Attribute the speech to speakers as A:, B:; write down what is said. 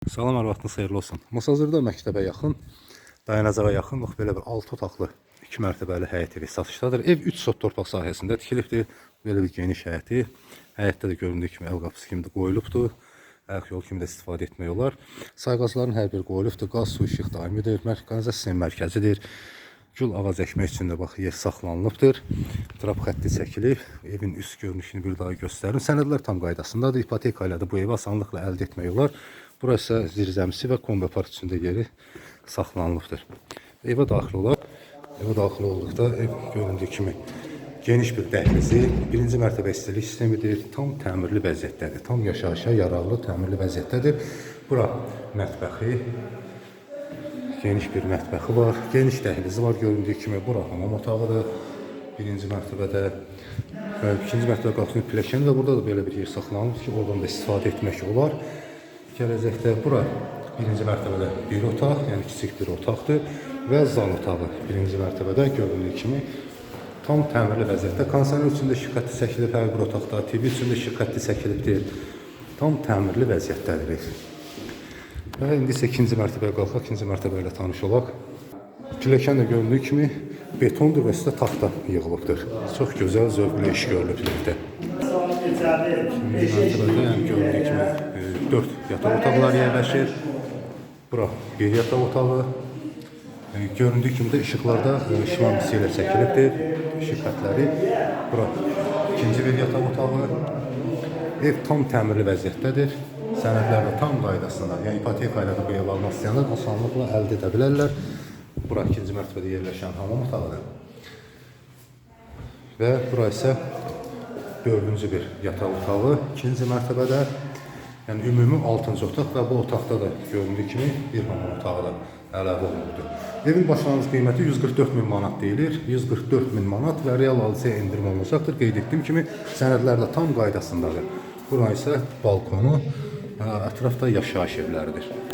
A: Salam, hər vaxtınız xeyirli olsun. Masazırda məktəbə yaxın, dayanacağa yaxın, bax belə bir 6 otaqlı 2 mərtəbəli həyət evi satışdadır. Ev 3 sot torpaq sahəsində tikilibdir. Belə bir geniş həyəti. Həyətdə də göründüyü kimi əl qapısı kimi də qoyulubdur. Ayaq yolu kimi də istifadə etmək olar. Sayğacların hər biri qoyulubdur. Qaz, su, işıq daimidir. Kanalizasiya mərkəzidir. Gül ağac əkmək üçün də bax yer saxlanılıbdır. Trap xətti çəkilib. Evin üst görünüşünü bir daha göstərim. Sənədlər tam qaydasındadır. İpoteka ilə də bu evi asanlıqla əldə etmək olar. Burası zirzəmisi və kombi park içində yeri saxlanılıbdır. Evə daxil olaq. Evə daxil olduqda ev göründüyü kimi geniş bir dəhlizi, birinci mərtəbə istilik sistemidir. Tam təmirli vəziyyətdədir. Tam yaşayışa yararlı təmirli vəziyyətdədir. Bura mətbəxi, geniş bir mətbəxi var. Geniş dəhlizi var göründüyü kimi. Bura hamam otağıdır. Birinci mərtəbədə və ikinci mərtəbə qalxın pilləkən və burada da belə bir yer saxlanılıb ki, oradan da istifadə etmək olar. Gələcəkdə bura birinci mərtəbədə bir otaq, yəni kiçik bir otaqdır və zal otağı birinci mərtəbədə göründüyü kimi tam təmirli vəziyyətdə. Kondisioner üçün də işıq xətti çəkilib hər bir otaqda, TV üçün də işıq xətti çəkilibdir. Tam təmirli vəziyyətdədir. Və indi isə ikinci mərtəbəyə qalxaq, ikinci mərtəbə ilə tanış olaq. Pilləkən də göründüyü kimi betondur və üstə taxta yığılıbdır. Çox gözəl, zövqlü iş görülüb evdə. Mərtəbədə yəni göründüyü kimi 4 yataq otaqları yerləşir. Bura bir yataq otağı. Göründüyü kimi də işıqlarda şivan misli ilə çəkilibdir. İşıq xətləri. Bura ikinci bir yataq otağı. Ev tam təmirli vəziyyətdədir. Sənədlər də tam qaydasında. Yəni ipoteka ilə də bu ev almaq istəyənlər asanlıqla əldə edə bilərlər. Bura ikinci mərtəbədə yerləşən hamam otağıdır. Və bura isə dördüncü bir yataq otağı. İkinci mərtəbədə yəni ümumi 6-cı otaq və bu otaqda da göründüyü kimi bir hamam otağı da əlavə olunubdur. Evin başlanğıc qiyməti 144 min manat deyilir. 144 min manat və real alıcıya endirim olunacaqdır. Qeyd etdiyim kimi sənədlər də tam qaydasındadır. Bura isə balkonu, ətrafda yaşayış evləridir.